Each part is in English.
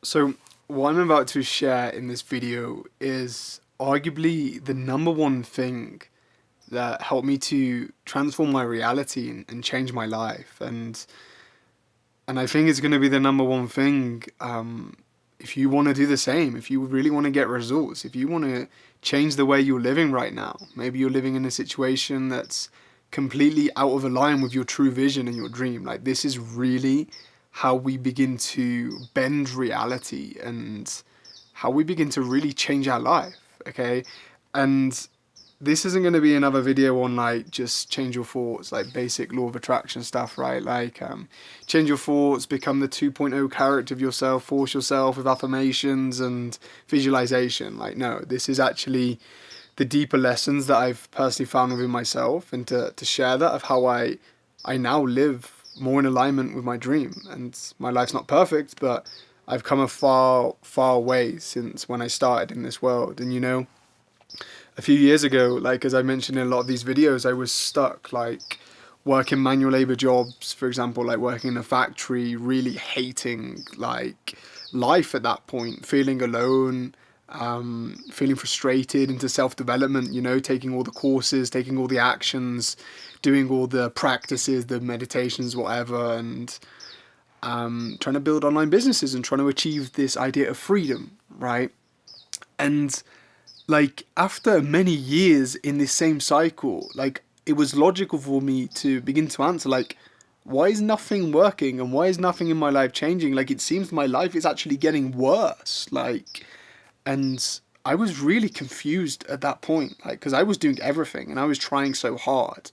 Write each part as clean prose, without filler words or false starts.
So, what I'm about to share in this video is arguably the number one thing that helped me to transform my reality and change my life. And I think it's going to be the number one thing if you want to do the same, if you really want to get results, if you want to change the way you're living right now. Maybe you're living in a situation that's completely out of line with your true vision and your dream. Like, this is really how we begin to bend reality and how we begin to really change our life, okay? And this isn't going to be another video on like just change your thoughts, like basic law of attraction stuff, right? Like change your thoughts, become the 2.0 character of yourself, force yourself with affirmations and visualization. Like, no, this is actually the deeper lessons that I've personally found within myself, and to share that of how I now live more in alignment with my dream. And my life's not perfect, but I've come a far way since when I started in this world. And a few years ago, like as I mentioned in a lot of these videos, I was stuck like working manual labor jobs, for example, like working in a factory, really hating like life at that point, feeling alone, feeling frustrated, into self-development, taking all the courses, taking all the actions, doing all the practices, the meditations, whatever, and trying to build online businesses and trying to achieve this idea of freedom, right? And like after many years in this same cycle, like it was logical for me to begin to answer like, why is nothing working and why is nothing in my life changing? Like, it seems my life is actually getting worse. Like, and I was really confused at that point, like, because I was doing everything and I was trying so hard.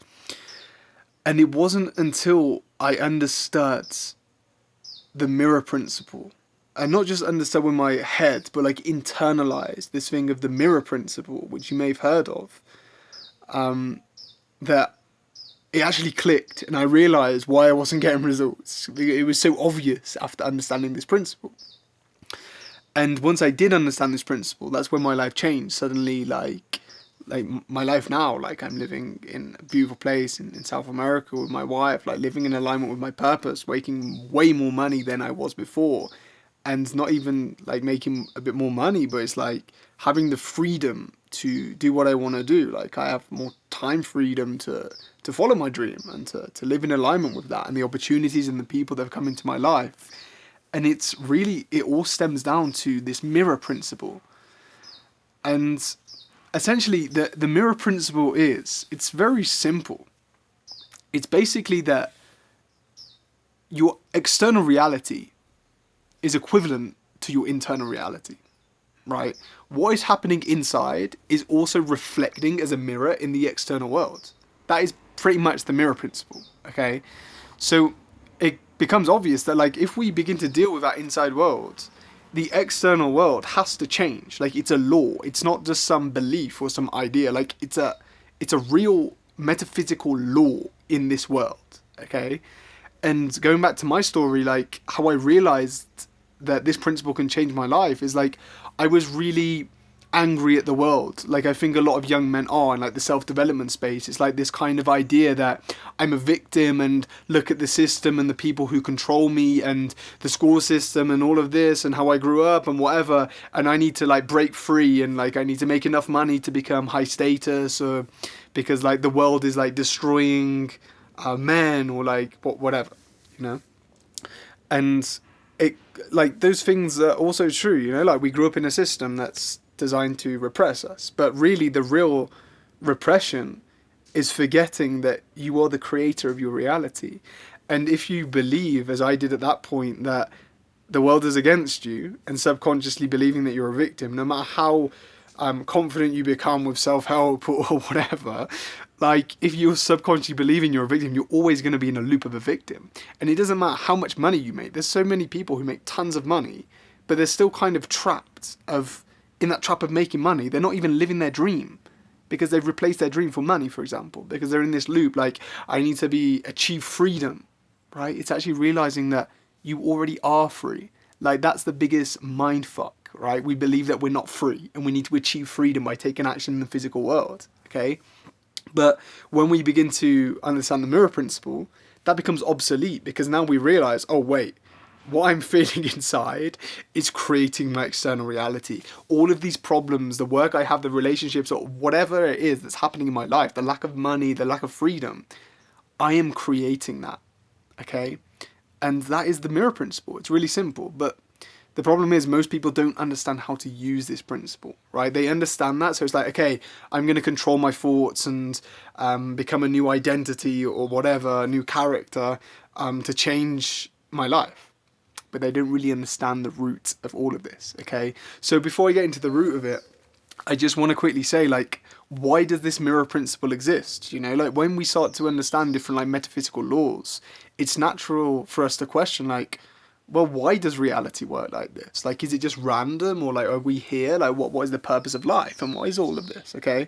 And it wasn't until I understood the mirror principle, and not just understood with my head, but like internalized this thing of the mirror principle, which you may have heard of, that it actually clicked and I realized why I wasn't getting results. It was so obvious after understanding this principle. And once I did understand this principle, that's when my life changed. Suddenly, like my life now, like I'm living in a beautiful place in South America with my wife, like living in alignment with my purpose, making way more money than I was before, and not even like making a bit more money, but it's like having the freedom to do what I want to do. Like, I have more time freedom to follow my dream and to live in alignment with that and the opportunities and the people that have come into my life. And it's really, it all stems down to this mirror principle. And essentially the mirror principle is, it's very simple. It's basically that your external reality is equivalent to your internal reality, right? What is happening inside is also reflecting as a mirror in the external world. That is pretty much the mirror principle, okay? So it becomes obvious that like if we begin to deal with that inside world, the external world has to change. Like, it's a law. It's not just some belief or some idea. Like, it's a real metaphysical law in this world, okay? And going back to my story, like how I realized that this principle can change my life is like I was really angry at the world. Like, I think a lot of young men are in like the self-development space. It's like this kind of idea that I'm a victim and look at the system and the people who control me and the school system and all of this and how I grew up and whatever, and I need to like break free and like I need to make enough money to become high status, or because like the world is like destroying men, or like whatever, you know. And it, like, those things are also true, like we grew up in a system that's designed to repress us, but really the real repression is forgetting that you are the creator of your reality. And if you believe, as I did at that point, that the world is against you, and subconsciously believing that you're a victim, no matter how confident you become with self-help or whatever, like if you're subconsciously believing you're a victim, you're always going to be in a loop of a victim. And it doesn't matter how much money you make. There's so many people who make tons of money, but they're still kind of trapped in that trap of making money. They're not even living their dream because they've replaced their dream for money, for example, because they're in this loop. Like, I need to achieve freedom, right? It's actually realizing that you already are free. Like, that's the biggest mind fuck, right? We believe that we're not free and we need to achieve freedom by taking action in the physical world, okay? But when we begin to understand the mirror principle, that becomes obsolete, because now we realize, oh wait, what I'm feeling inside is creating my external reality. All of these problems, the work I have, the relationships, or whatever it is that's happening in my life, the lack of money, the lack of freedom, I am creating that, okay? And that is the mirror principle. It's really simple, but the problem is most people don't understand how to use this principle, right? They understand that, so it's like, okay, I'm going to control my thoughts and become a new identity or whatever, a new character to change my life. But they don't really understand the root of all of this, okay? So before I get into the root of it, I just want to quickly say, like, why does this mirror principle exist? You know, like, when we start to understand different, like, metaphysical laws, it's natural for us to question, like, well, why does reality work like this? Like, is it just random, or, like, are we here? Like, what is the purpose of life, and what is all of this, okay?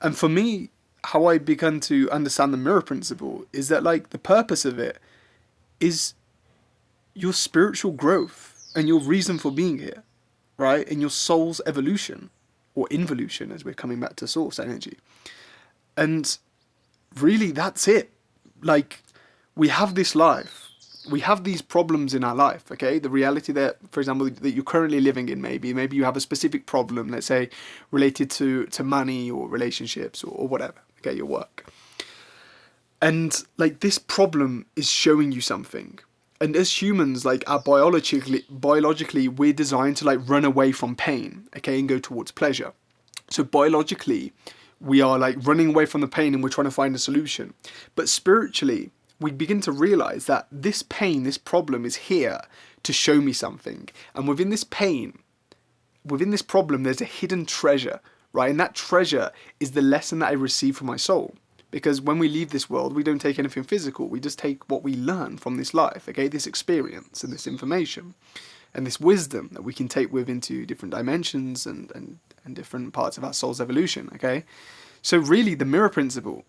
And for me, how I began to understand the mirror principle is that, like, the purpose of it is your spiritual growth and your reason for being here, right? And your soul's evolution, or involution, as we're coming back to source energy. And really, that's it. Like, we have this life. We have these problems in our life, okay? The reality that, for example, that you're currently living in, maybe you have a specific problem, let's say, related to money or relationships or whatever, okay, your work. And, like, this problem is showing you something. And as humans, like, biologically, we're designed to, like, run away from pain, okay, and go towards pleasure. So biologically, we are, like, running away from the pain and we're trying to find a solution. But spiritually, we begin to realize that this pain, this problem is here to show me something. And within this pain, within this problem, there's a hidden treasure, right? And that treasure is the lesson that I receive from my soul. Because when we leave this world, we don't take anything physical. We just take what we learn from this life, okay? This experience and this information and this wisdom that we can take with into different dimensions and different parts of our soul's evolution, okay? So really, the mirror principle,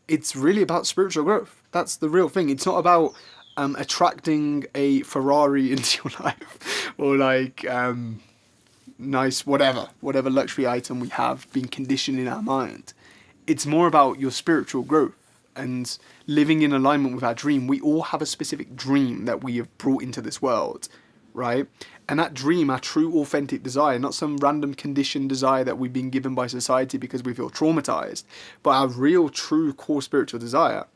it's really about spiritual growth. That's the real thing. It's not about attracting a Ferrari into your life or, like, nice whatever luxury item we have been conditioned in our mind. It's more about your spiritual growth and living in alignment with our dream. We all have a specific dream that we have brought into this world, right? And that dream, our true authentic desire, not some random conditioned desire that we've been given by society because we feel traumatized, but our real, true, core spiritual desire,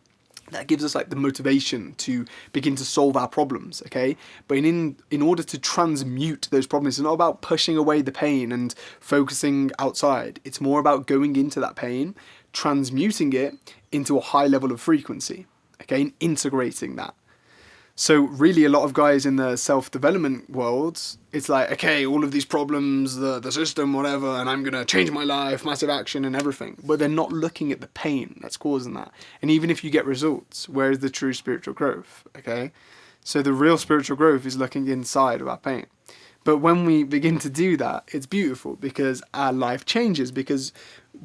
that gives us, like, the motivation to begin to solve our problems, okay? But in order to transmute those problems, it's not about pushing away the pain and focusing outside. It's more about going into that pain, transmuting it into a high level of frequency, okay? And integrating that. So really, a lot of guys in the self-development world, it's like, okay, all of these problems, the system, whatever, and I'm going to change my life, massive action and everything. But they're not looking at the pain that's causing that. And even if you get results, where is the true spiritual growth, okay? So the real spiritual growth is looking inside of our pain. But when we begin to do that, it's beautiful because our life changes, because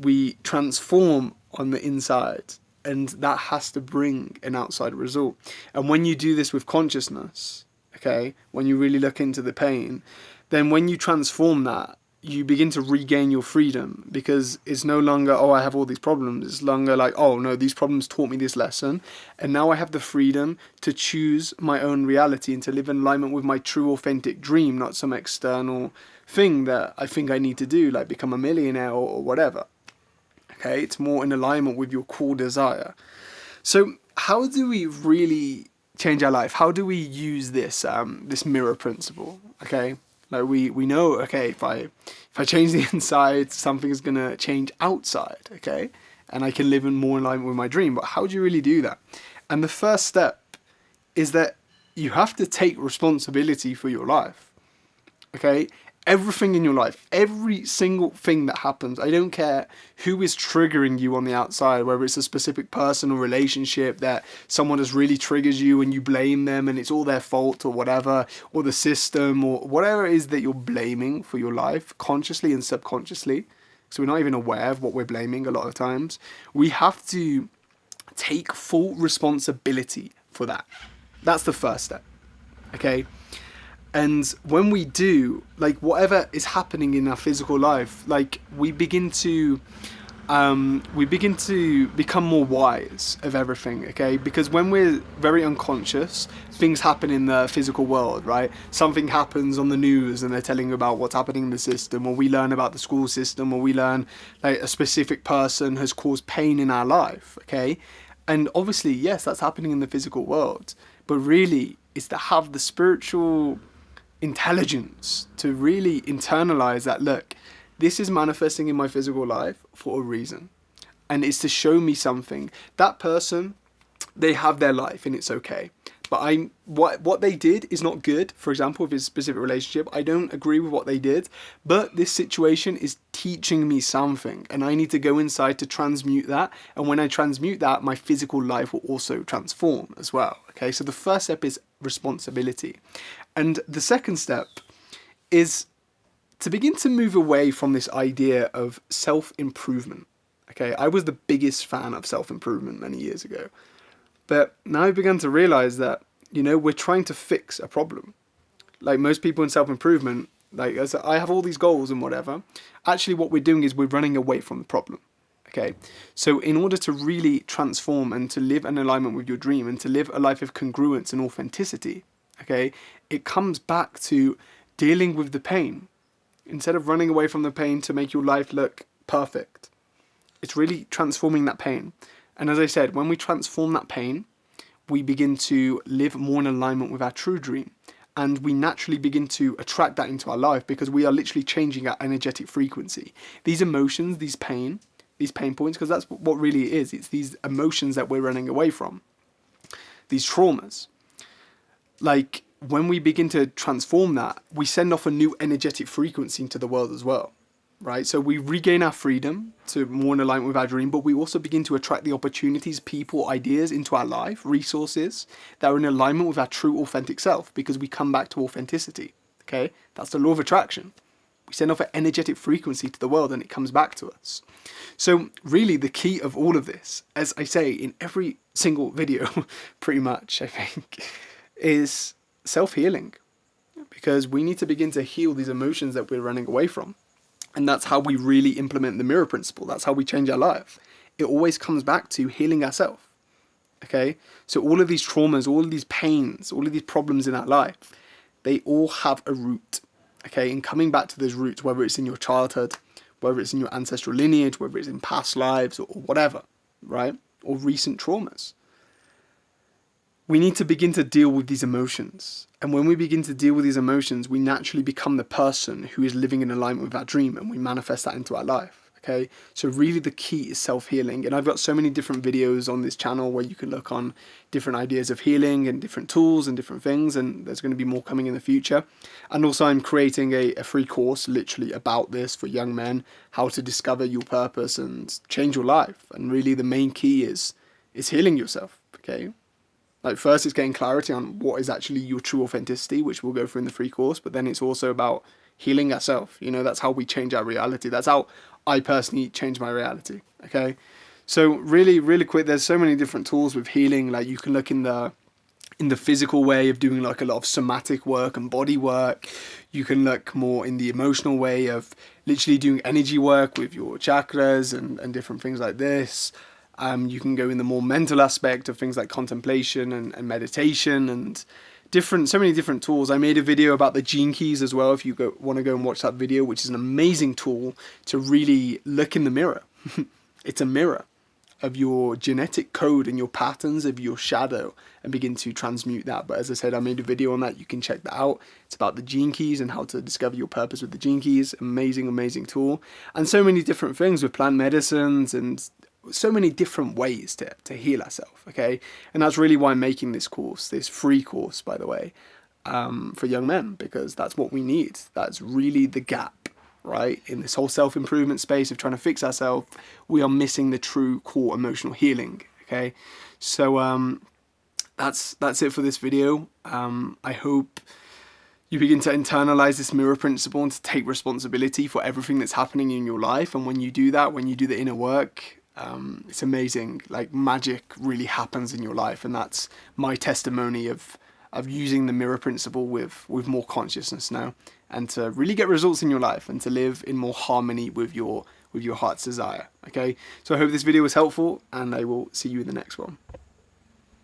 we transform on the inside. And that has to bring an outside result. And when you do this with consciousness, okay, when you really look into the pain, then when you transform that, you begin to regain your freedom, because it's no longer, oh, I have all these problems. It's longer like, oh, no, these problems taught me this lesson. And now I have the freedom to choose my own reality and to live in alignment with my true authentic dream, not some external thing that I think I need to do, like become a millionaire or whatever. Okay, it's more in alignment with your core desire. So how do we really change our life? How do we use this this mirror principle? Okay, like we know, okay, if I change the inside, something is gonna change outside. Okay, and I can live in more alignment with my dream. But how do you really do that? And the first step is that you have to take responsibility for your life. Okay. Everything in your life, every single thing that happens, I don't care who is triggering you on the outside, whether it's a specific person or relationship that someone has really triggers you and you blame them and it's all their fault or whatever, or the system or whatever it is that you're blaming for your life, consciously and subconsciously. So we're not even aware of what we're blaming a lot of times. We have to take full responsibility for that. That's the first step, okay? And when we do, like, whatever is happening in our physical life, like, we begin to we begin to become more wise of everything, okay? Because when we're very unconscious, things happen in the physical world, right? Something happens on the news and they're telling you about what's happening in the system, or we learn about the school system, or we learn like a specific person has caused pain in our life, okay? And obviously, yes, that's happening in the physical world, but really, it's to have the spiritual intelligence to really internalize that, look, this is manifesting in my physical life for a reason, and it's to show me something. That person, they have their life and it's okay, but what they did is not good. For example, with his specific relationship, I don't agree with what they did, but this situation is teaching me something, and I need to go inside to transmute that. And when I transmute that, my physical life will also transform as well. Okay, so the first step is responsibility, and the second step is to begin to move away from this idea of self-improvement. Okay, I was the biggest fan of self-improvement many years ago, but now I've begun to realize that, we're trying to fix a problem. Like most people in self-improvement, like as I have all these goals and whatever, actually what we're doing is we're running away from the problem. Okay, so in order to really transform and to live in alignment with your dream and to live a life of congruence and authenticity, okay, it comes back to dealing with the pain. Instead of running away from the pain to make your life look perfect, it's really transforming that pain. And as I said, when we transform that pain, we begin to live more in alignment with our true dream. And we naturally begin to attract that into our life because we are literally changing our energetic frequency. These emotions, these pain points, because that's what really it is. It's these emotions that we're running away from, these traumas. Like, when we begin to transform that, we send off a new energetic frequency into the world as well, right? So we regain our freedom to more in alignment with our dream, but we also begin to attract the opportunities, people, ideas into our life, resources that are in alignment with our true authentic self, because we come back to authenticity, okay? That's the law of attraction. We send off an energetic frequency to the world and it comes back to us. So really the key of all of this, as I say in every single video, pretty much, I think, is self-healing, because we need to begin to heal these emotions that we're running away from. And that's how we really implement the mirror principle. That's how we change our life. It always comes back to healing ourselves. Okay, so all of these traumas, all of these pains, all of these problems in our life, they all have a root. Okay, and coming back to those roots, whether it's in your childhood, whether it's in your ancestral lineage, whether it's in past lives or whatever, right, or recent traumas, we need to begin to deal with these emotions. And when we begin to deal with these emotions, we naturally become the person who is living in alignment with our dream, and we manifest that into our life. Okay, so really the key is self-healing. And I've got so many different videos on this channel where you can look on different ideas of healing and different tools and different things, and there's going to be more coming in the future. And also I'm creating a free course literally about this for young men, how to discover your purpose and change your life. And really the main key is healing yourself. Okay, like first it's getting clarity on what is actually your true authenticity, which we'll go through in the free course, but then it's also about healing ourselves. That's how we change our reality. That's how I personally change my reality. Okay, so really quick, there's so many different tools with healing. Like you can look in the physical way of doing like a lot of somatic work and body work. You can look more in the emotional way of literally doing energy work with your chakras and different things like this. You can go in the more mental aspect of things like contemplation and meditation and so many different tools. I made a video about the gene keys as well, if you want to go and watch that video, which is an amazing tool to really look in the mirror. It's a mirror of your genetic code and your patterns of your shadow and begin to transmute that. But as I said, I made a video on that. You can check that out. It's about the gene keys and how to discover your purpose with the gene keys. Amazing tool. And so many different things with plant medicines and so many different ways to heal ourselves, okay? And that's really why I'm making this course, this free course, by the way, for young men, because that's what we need. That's really the gap, right? In this whole self-improvement space of trying to fix ourselves, we are missing the true core emotional healing, okay? So that's it for this video. I hope you begin to internalize this mirror principle and to take responsibility for everything that's happening in your life. And when you do that, when you do the inner work, it's amazing. Like magic really happens in your life, and that's my testimony of using the mirror principle with more consciousness now, and to really get results in your life and to live in more harmony with your with your heart's desire. Okay, so I hope this video was helpful, and I will see you in the next one.